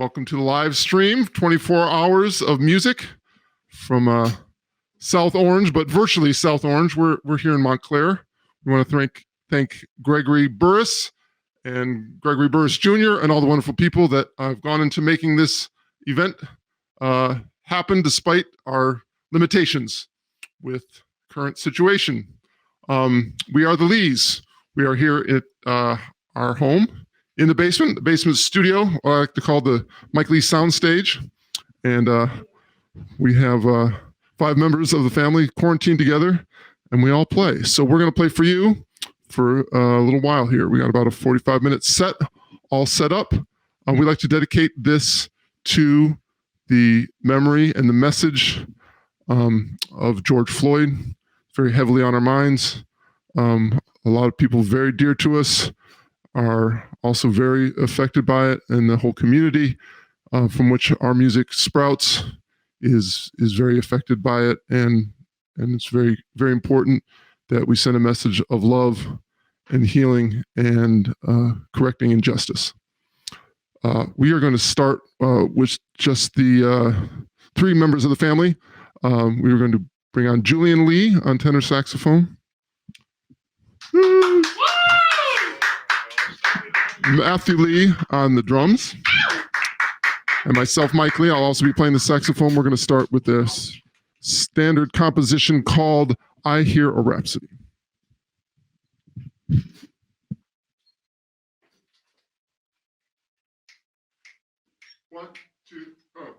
Welcome to the live stream, 24 hours of music from South Orange, but virtually South Orange. We're here in Montclair. We want to thank Gregory Burris and Gregory Burris Jr. and all the wonderful people that have gone into making this event happen despite our limitations with current situation. We are the Lees. We are here at our home in the basement studio, I like to call the Mike Lee Soundstage. And we have 5 members of the family quarantined together, and we all play. So we're going to play for you for a little while here. We got about a 45-minute set all set up. We'd like to dedicate this to the memory and the message of George Floyd, very heavily on our minds. A lot of people very dear to us are also very affected by it, and the whole community from which our music sprouts is very affected by it, and it's very, very important that we send a message of love and healing and correcting injustice. We are going to start with just the 3 members of the family. We are going to bring on Julian Lee on tenor saxophone. Matthew Lee on the drums, and myself, Mike Lee. I'll also be playing the saxophone. We're going to start with this standard composition called I Hear a Rhapsody. One, two, oh.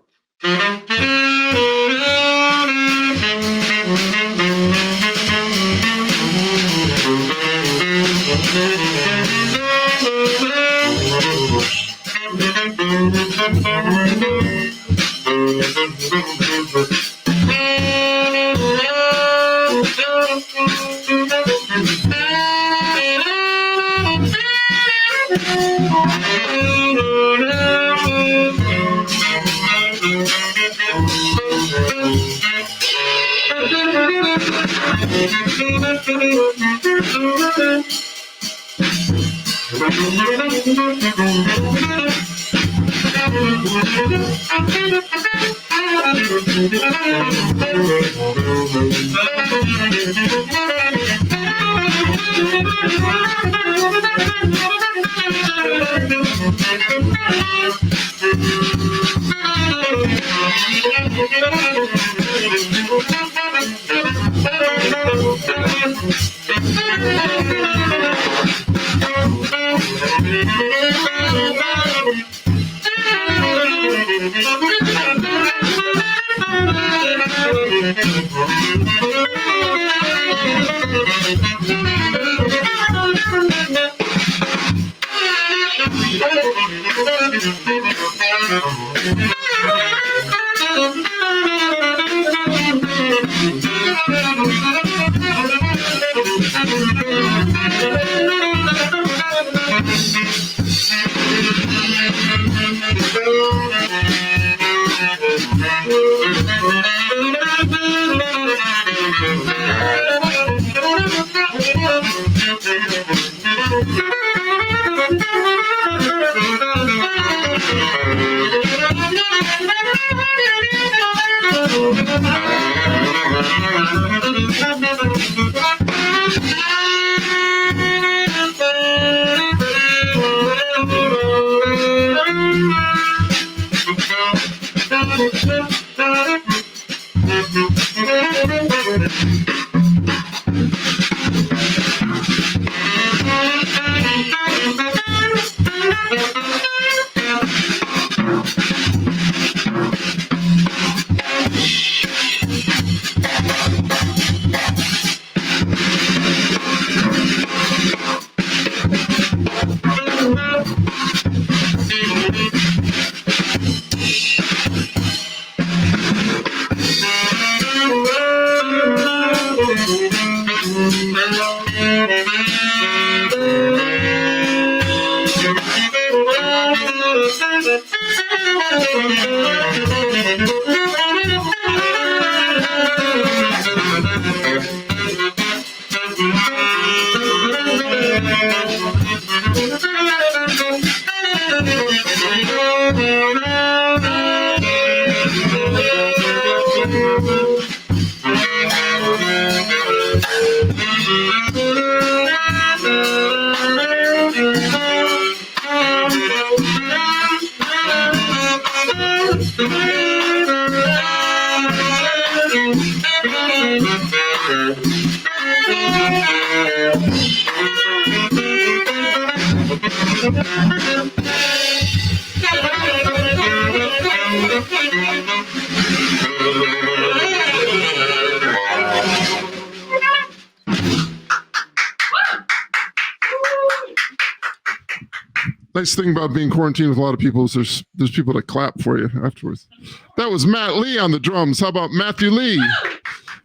Nice thing about being quarantined with a lot of people is there's people to clap for you afterwards. That was Matt Lee on the drums. How about Matthew Lee?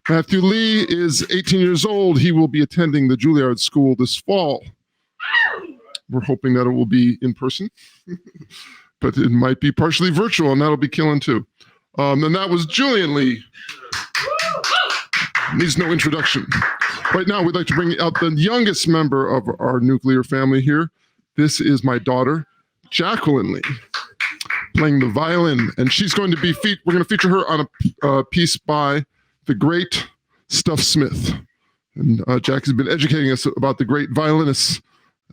Matthew Lee is 18 years old. He will be attending the Juilliard School this fall. We're hoping that it will be in person, but it might be partially virtual, and that'll be killing too. And that was Julian Lee. Needs no introduction. Right now, we'd like to bring out the youngest member of our nuclear family here. This is my daughter, Jacqueline Lee, playing the violin, and she's going to be, we're going to feature her on a piece by the great Stuff Smith. And Jack has been educating us about the great violinists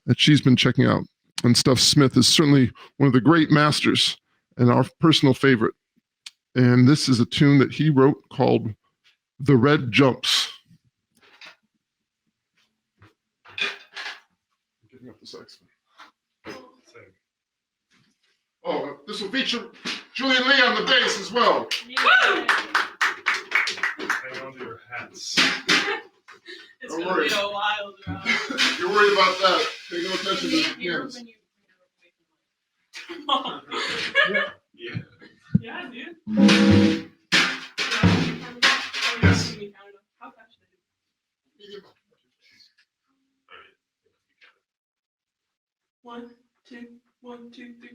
that she's been checking out. And Stuff Smith is certainly one of the great masters and our personal favorite. And this is a tune that he wrote called The Red Jumps. I'm giving up the saxophone. Oh, this will feature Julian Lee on the bass as well. Hang on to your hats. It's going to be a wild ride. You're worried about that. Pay no attention to the pianist. Yeah. Yeah, dude. Yes. How fast did it? 1, 2, 1, 2, 3.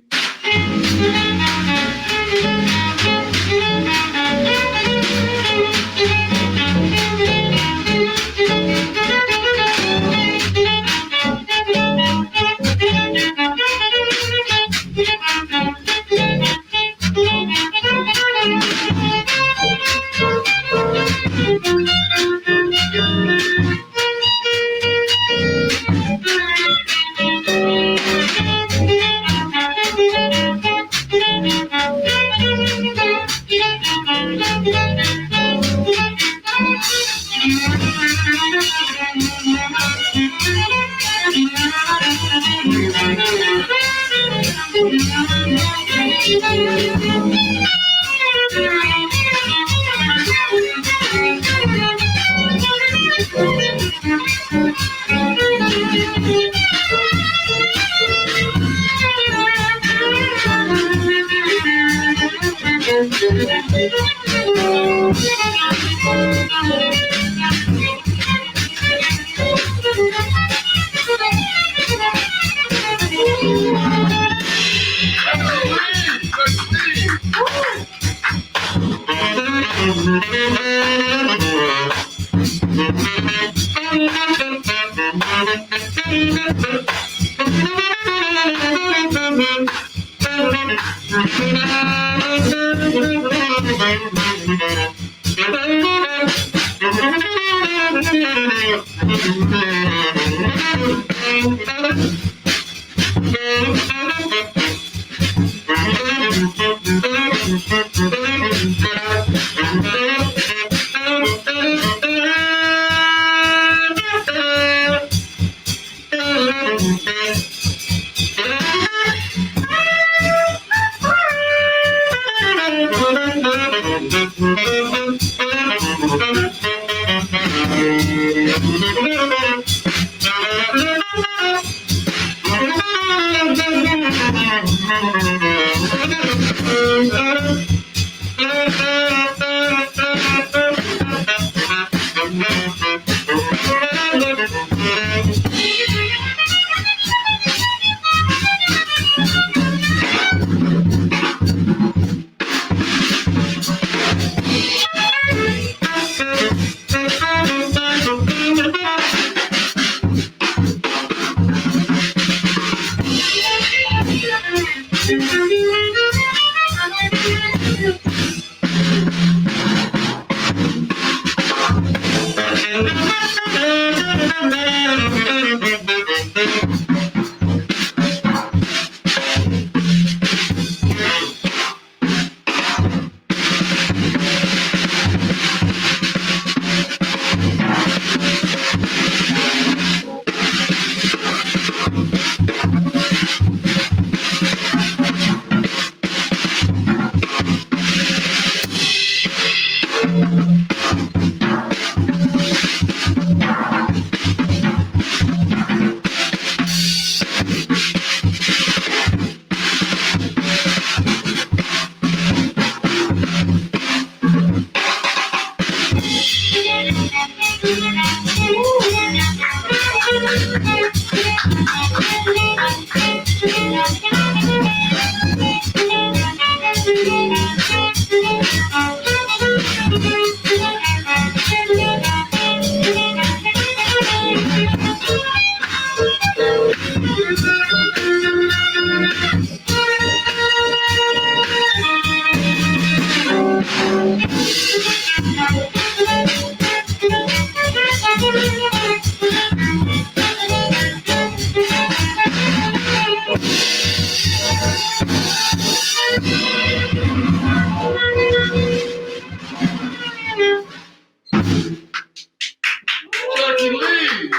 Jackie Lee!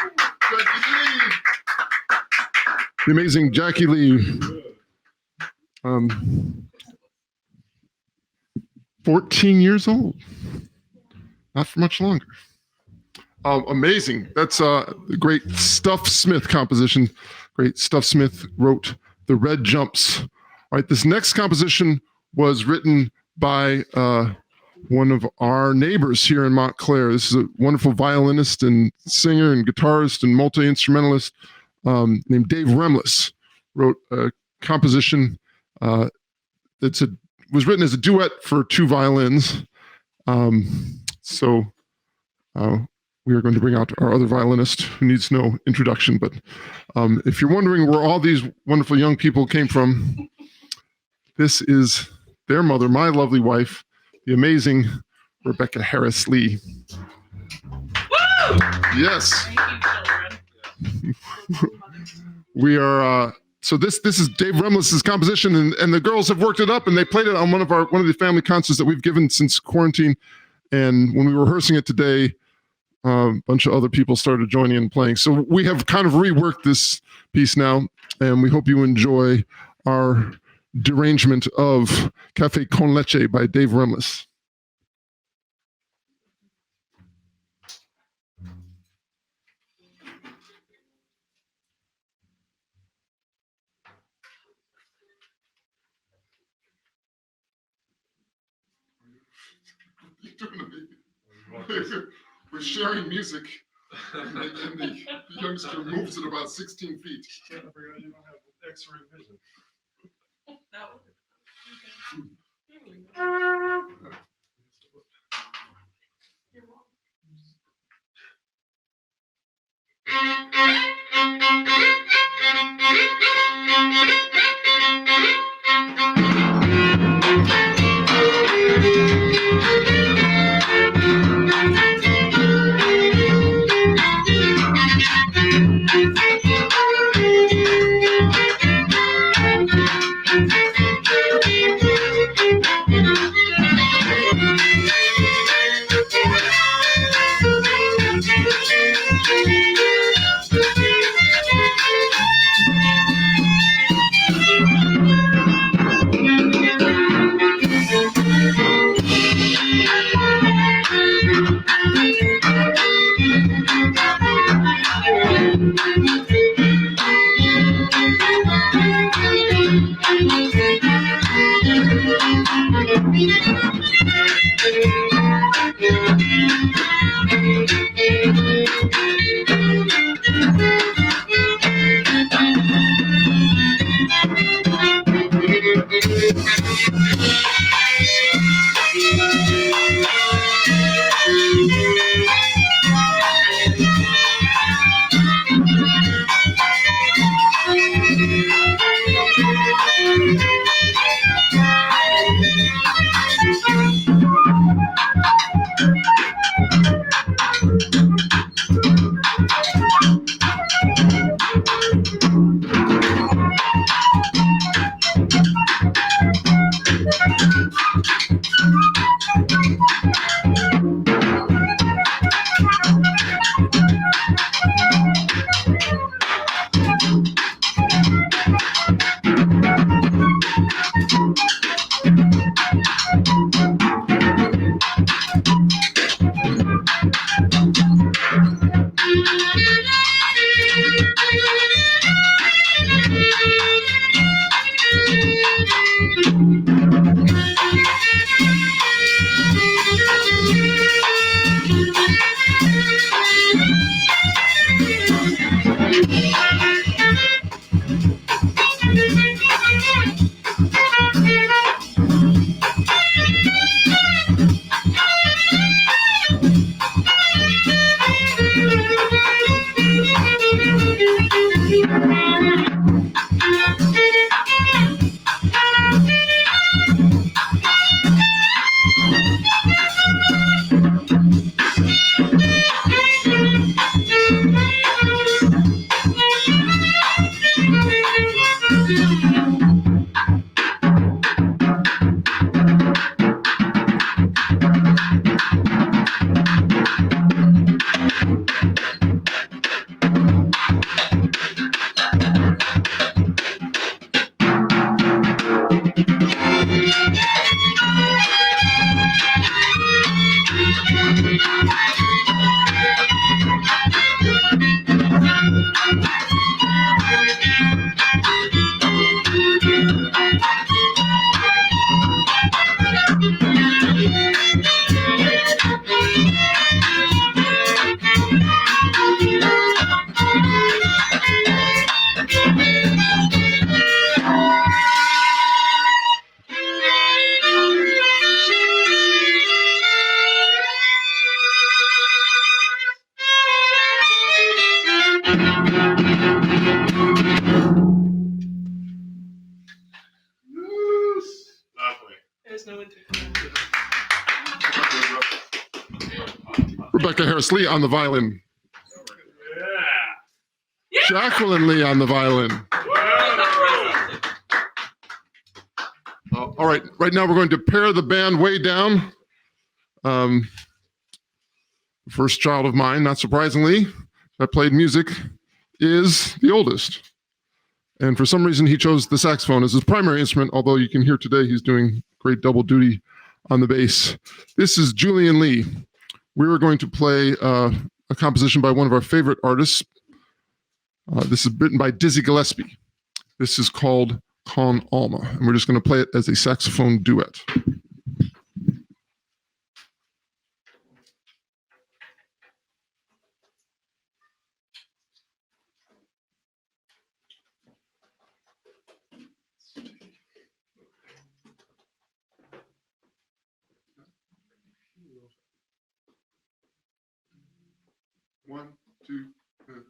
Jackie Lee! The amazing Jackie Lee. 14 years old. Not for much longer. Amazing. That's a great Stuff Smith composition. Great. Stuff Smith wrote The Red Jumps. All right, this next composition was written by one of our neighbors here in Montclair. This is a wonderful violinist and singer and guitarist and multi-instrumentalist named Dave Remlis. Wrote a composition was written as a duet for two violins. So we are going to bring out our other violinist who needs no introduction. But if you're wondering where all these wonderful young people came from, this is their mother, my lovely wife, the amazing Rebecca Harris Lee. Woo! Yes. Thank you, children. We are so this is Dave Remlis's composition, and the girls have worked it up, and they played it on one of the family concerts that we've given since quarantine. And when we were rehearsing it today, a bunch of other people started joining and playing. So we have kind of reworked this piece now, and we hope you enjoy our derangement of Café con Leche by Dave Remlis. We're sharing music, and the youngster moves at about 16 feet. I forgot you don't have X-ray vision. That was okay. There we go. You're welcome. Lovely. There's no internet. Rebecca Harris Lee on the violin. Yeah. Jacqueline Lee on the violin. Whoa. All right, right now we're going to pare the band way down. First child of mine, not surprisingly, that played music, is the oldest. And for some reason, he chose the saxophone as his primary instrument, although you can hear today he's doing great double duty on the bass. This is Julian Lee. We are going to play a composition by one of our favorite artists. This is written by Dizzy Gillespie. This is called Con Alma, and we're just going to play it as a saxophone duet. One, two, three.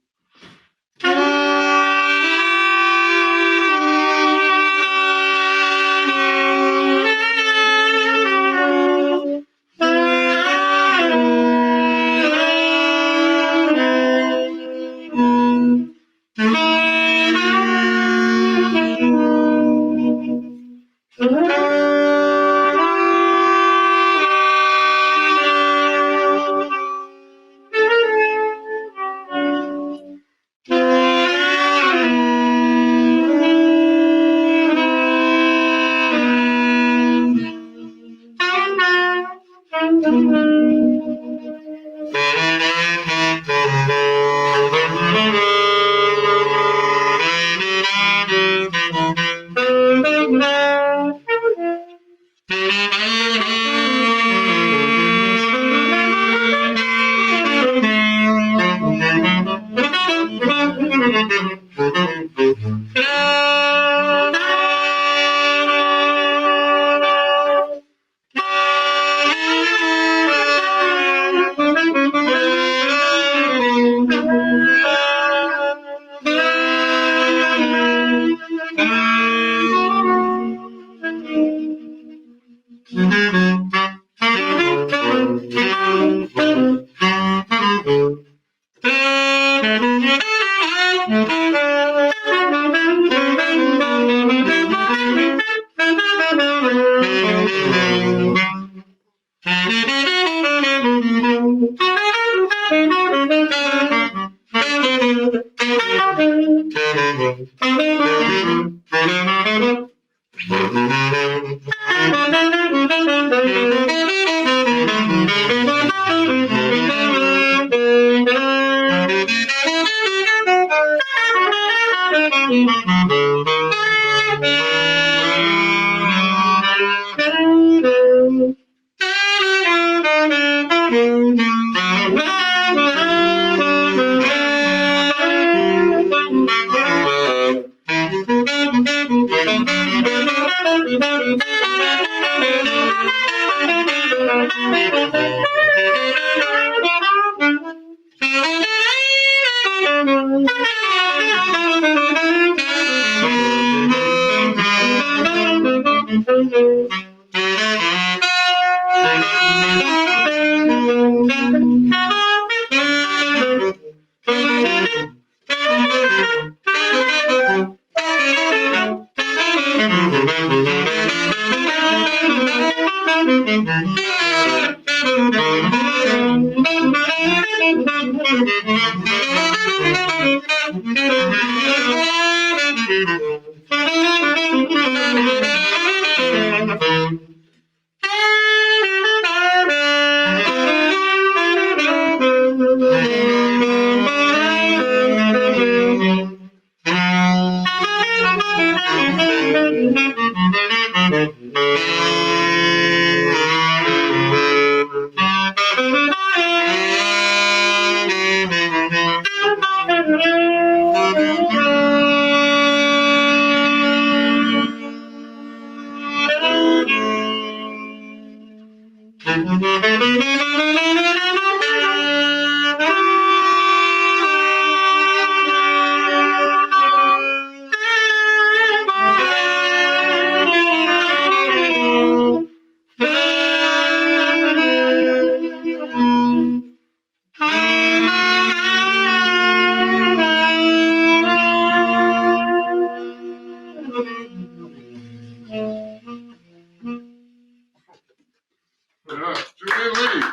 Yeah, Julian Lee.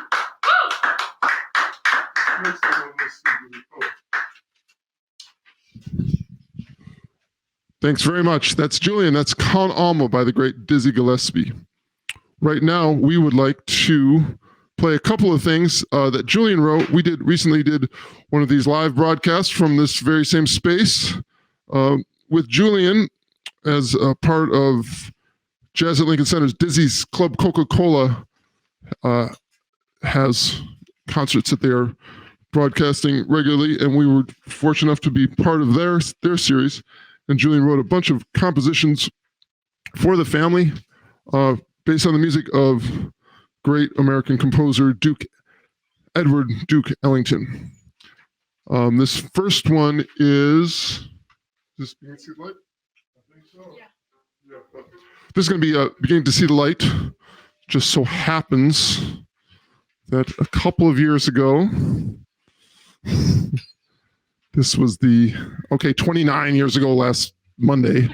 Next time on this. Thanks very much. That's Julian. That's Con Alma by the great Dizzy Gillespie. Right now, we would like to play a couple of things that Julian wrote. We recently did one of these live broadcasts from this very same space with Julian as a part of Jazz at Lincoln Center's Dizzy's Club Coca-Cola has concerts that they are broadcasting regularly, and we were fortunate enough to be part of their series. And Julian wrote a bunch of compositions for the family based on the music of great American composer Edward Duke Ellington. This first one is this Beginning to See the Light? I think so. Yeah. This is going to be Beginning to See the Light. Just so happens that a couple of years ago, this was 29 years ago last Monday.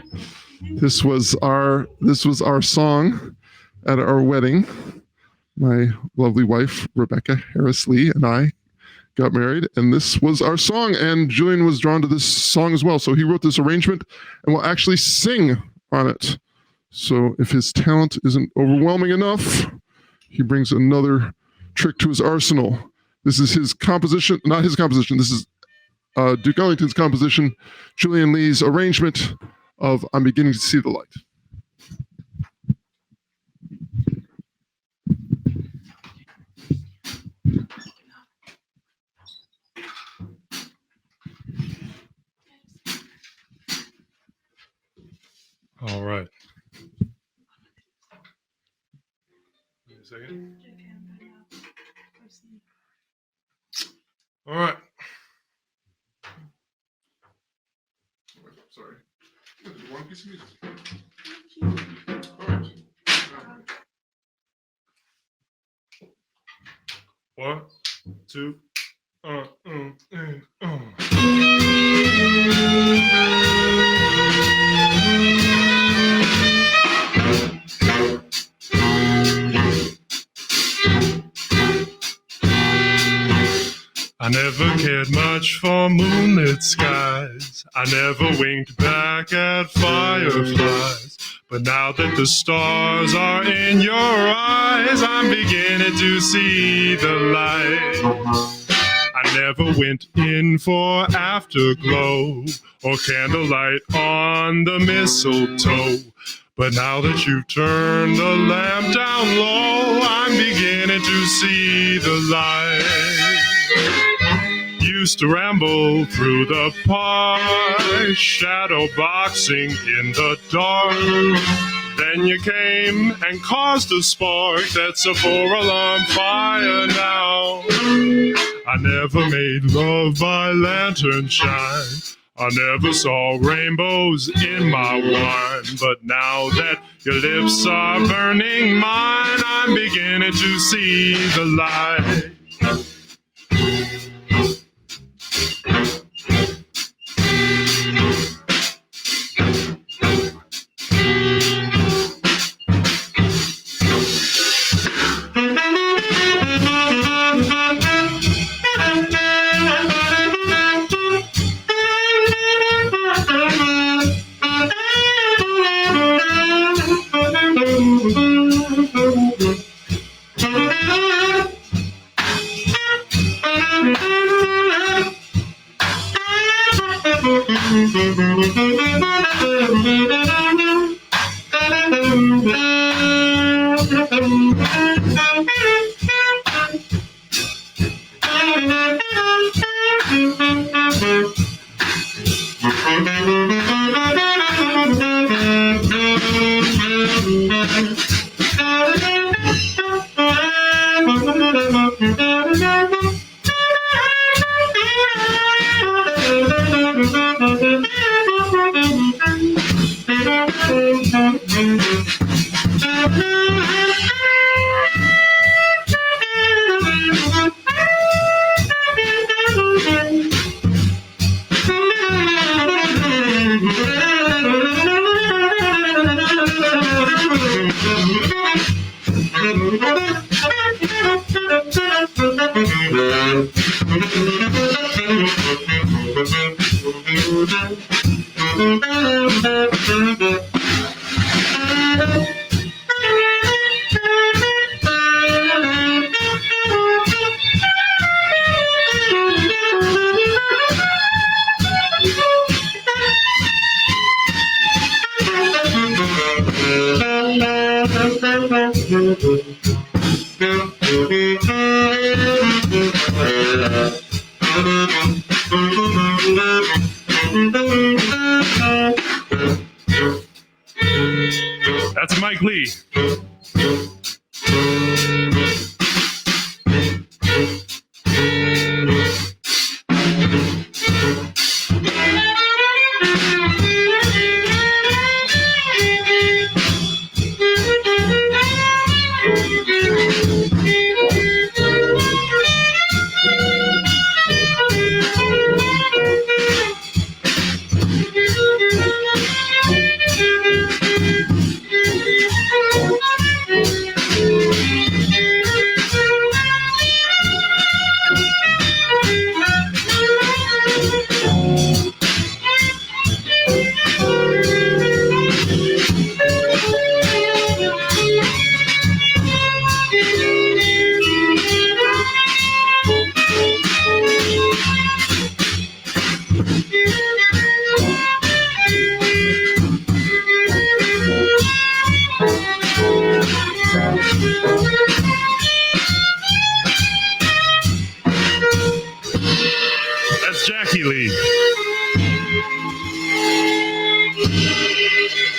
This was our song at our wedding. My lovely wife, Rebecca Harris Lee, and I got married, and this was our song, and Julian was drawn to this song as well. So he wrote this arrangement and will actually sing on it. So if his talent isn't overwhelming enough, he brings another trick to his arsenal. This is his composition, not his composition. This is Duke Ellington's composition, Julian Lee's arrangement of I'm Beginning to See the Light. All right. Wait a second. All right. Sorry. One piece of music. All right. 1, 2. I never cared much for moonlit skies. I never winked back at fireflies. But now that the stars are in your eyes, I'm beginning to see the light. I never went in for afterglow or candlelight on the mistletoe. But now that you've turned the lamp down low, I'm beginning to see the light. Used to ramble through the park, shadow boxing in the dark. Then you came and caused a spark that's a 4-alarm fire now. I never made love by lantern shine. I never saw rainbows in my wine. But now that your lips are burning mine, I'm beginning to see the light. That's Mike Lee. That's Jackie Lee.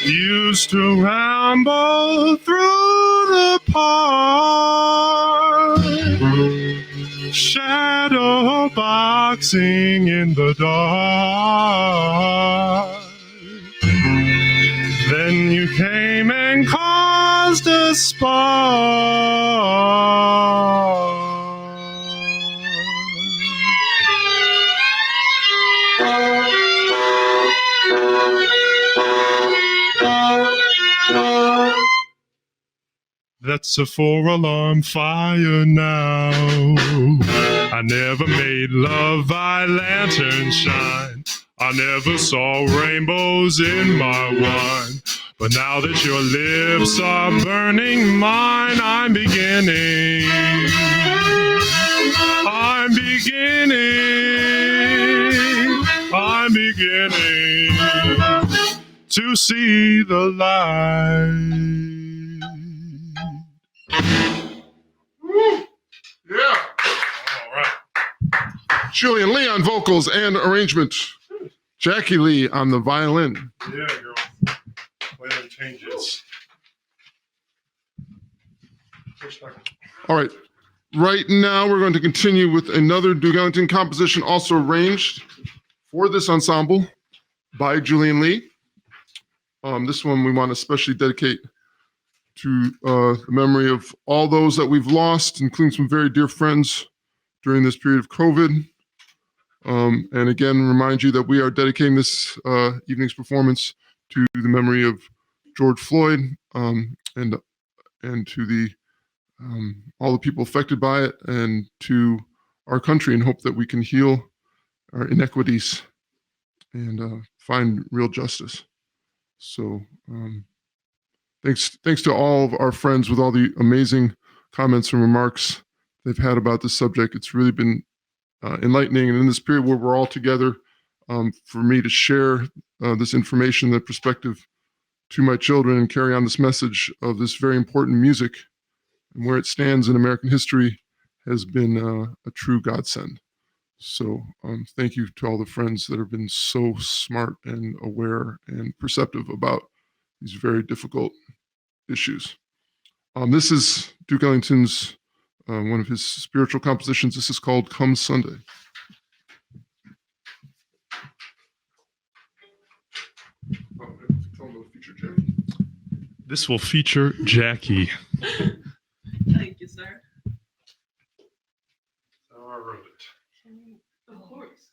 Used to ramble through the park, shadow boxing in the dark. Then you came and caused a spark. That's a 4-alarm fire now. I never made love by lantern shine. I never saw rainbows in my wine. But now that your lips are burning mine, I'm beginning to see the light. Yeah. All right. Julian Lee on vocals and arrangement. Jackie Lee on the violin. Yeah, girl. Play them changes. All right. Right now, we're going to continue with another Duke Ellington composition also arranged for this ensemble by Julian Lee. This one we want to especially dedicate to the memory of all those that we've lost, including some very dear friends during this period of COVID. And again, remind you that we are dedicating this evening's performance to the memory of George Floyd and to the all the people affected by it, and to our country, and hope that we can heal our inequities and find real justice. So thanks to all of our friends with all the amazing comments and remarks they've had about this subject. It's really been enlightening, and in this period where we're all together, for me to share this information, that perspective to my children, and carry on this message of this very important music and where it stands in American history has been a true godsend. So thank you to all the friends that have been so smart and aware and perceptive about these very difficult issues. This is Duke Ellington's, one of his spiritual compositions. This is called Come Sunday. This will feature Jackie. Thank you, sir. Oh, I wrote it. Of course.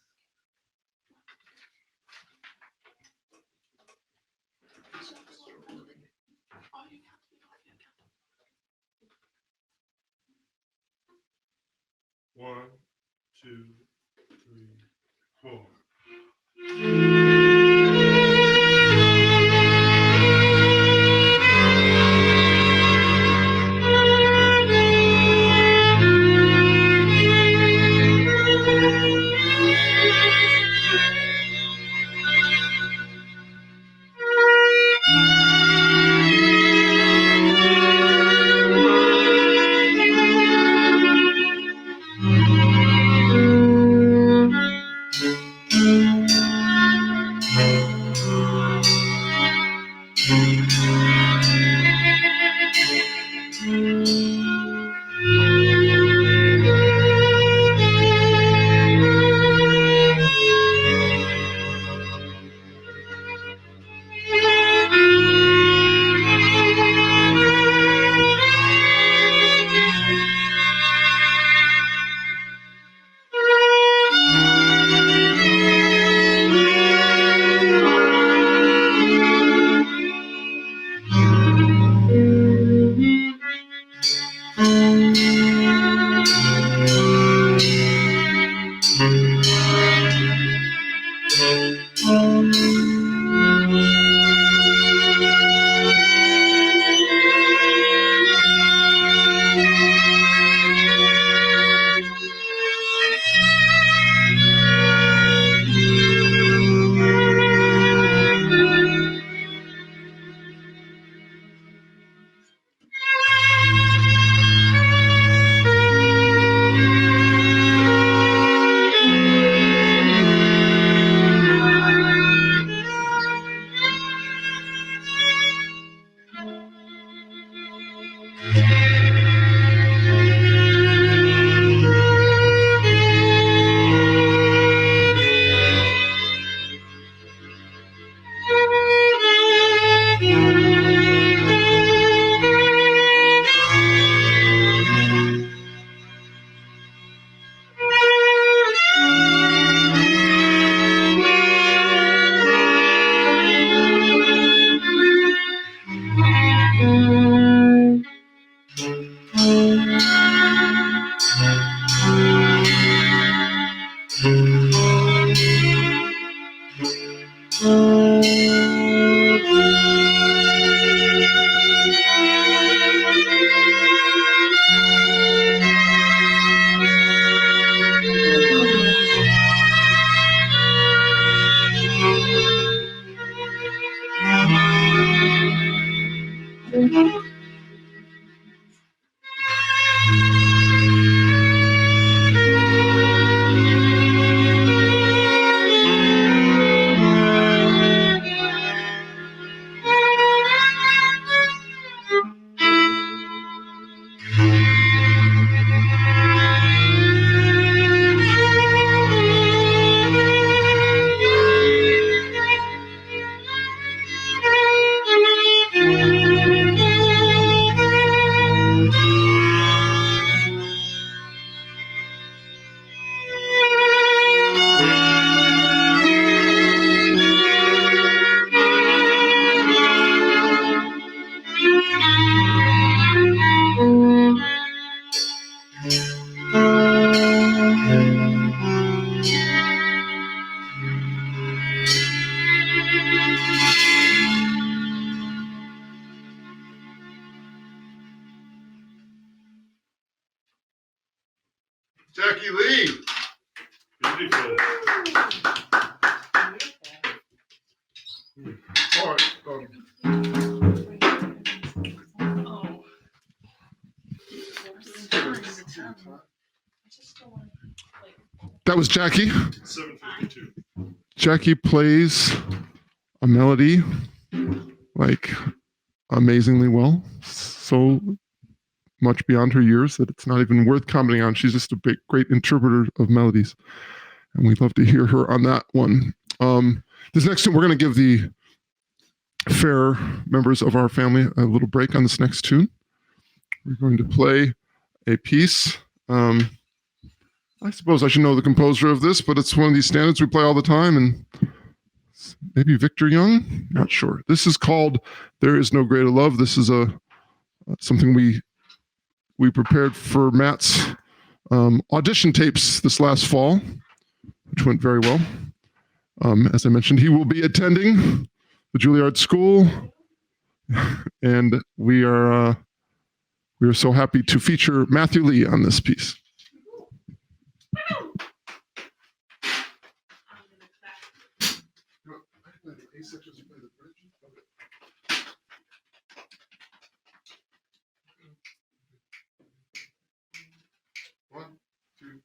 One, two, three, four. Jackie Lee. Beautiful. All right. That was Jackie. 752. Jackie plays a melody like amazingly well, so much beyond her years that it's not even worth commenting on. She's just a great interpreter of melodies, and we'd love to hear her on that one. This next tune, we're going to give the fair members of our family a little break on this next tune. We're going to play a piece. I suppose I should know the composer of this, but it's one of these standards we play all the time, and maybe Victor Young? Not sure. This is called There Is No Greater Love. This is something we prepared for Matt's audition tapes this last fall, which went very well. As I mentioned, he will be attending the Juilliard School, and we are so happy to feature Matthew Lee on this piece. One, two,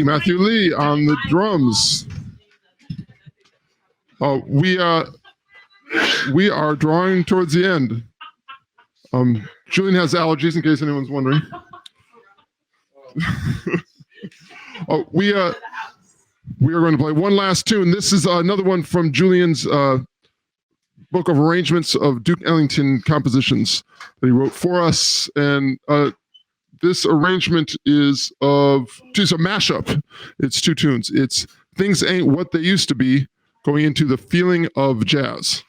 Matthew Lee on the drums. We are drawing towards the end. Julian has allergies, in case anyone's wondering. We are going to play one last tune. This is another one from Julian's book of arrangements of Duke Ellington compositions that he wrote for us, and this arrangement is a mashup. It's two tunes. It's Things Ain't What They Used to Be, going into the feeling of jazz.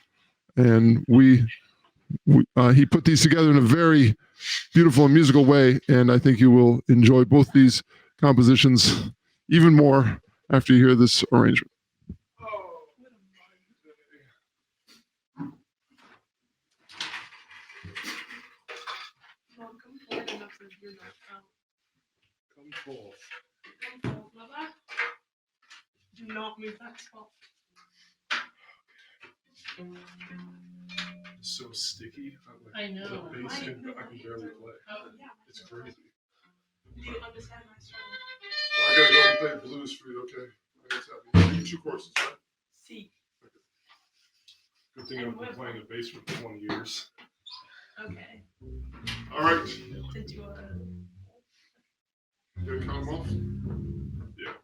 And he put these together in a very beautiful and musical way, and I think you will enjoy both these compositions even more after you hear this arrangement. Do not move that spot. So sticky. I know. The bass I can barely play. Oh, yeah. It's crazy. You understand my struggle. I gotta go and play blues for you, okay? I guess that'd be 2 courses, right? See. Good thing I've been playing the bass for 20 years. Okay. All right. Did you You gonna count them off? Yeah.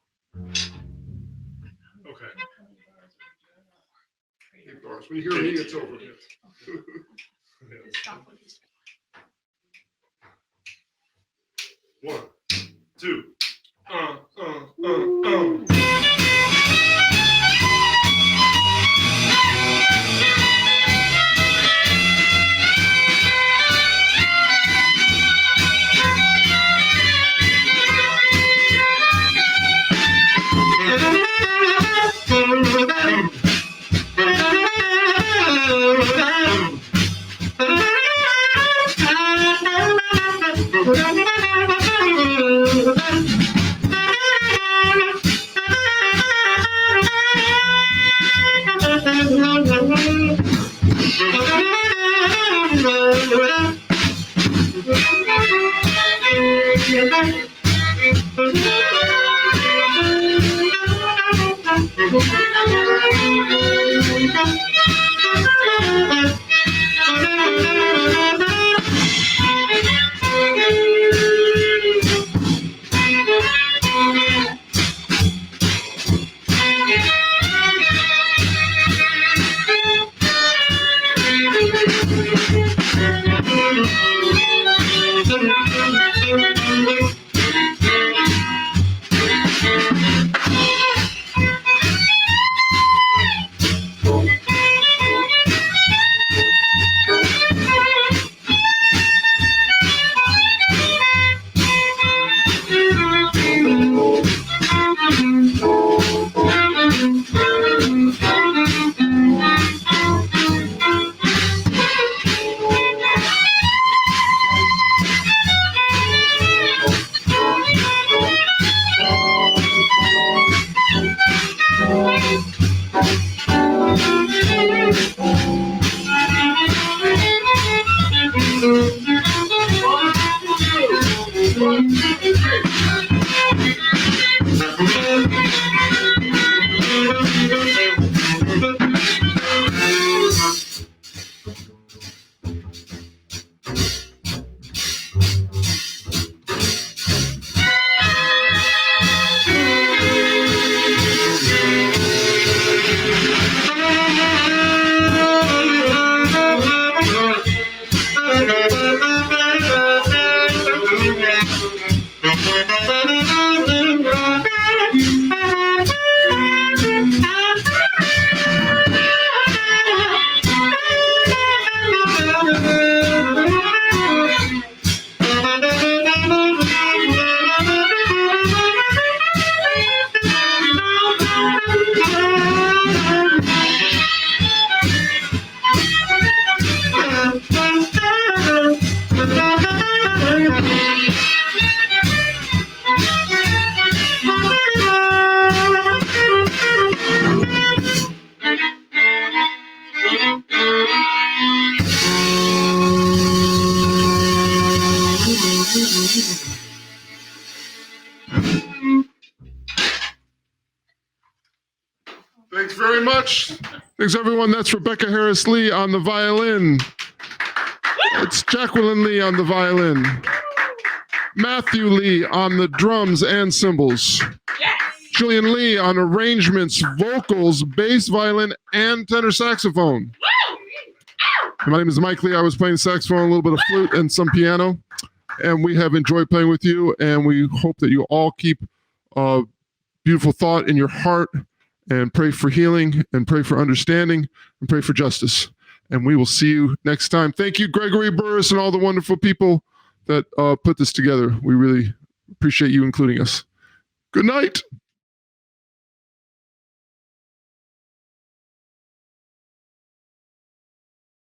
Okay. 8 bars. When you hear me, it's over. stop what he's 1, 2. Thanks very much. Thanks, everyone. That's Rebecca Harris Lee on the violin. It's Jacqueline Lee on the violin. Matthew Lee on the drums and cymbals. Julian Lee on arrangements, vocals, bass, violin, and tenor saxophone. My name is Mike Lee. I was playing saxophone, a little bit of flute, and some piano. And we have enjoyed playing with you, and we hope that you all keep a beautiful thought in your heart and pray for healing and pray for understanding and pray for justice. And we will see you next time. Thank you, Gregory Burris, and all the wonderful people that put this together. We really appreciate you including us. Good night.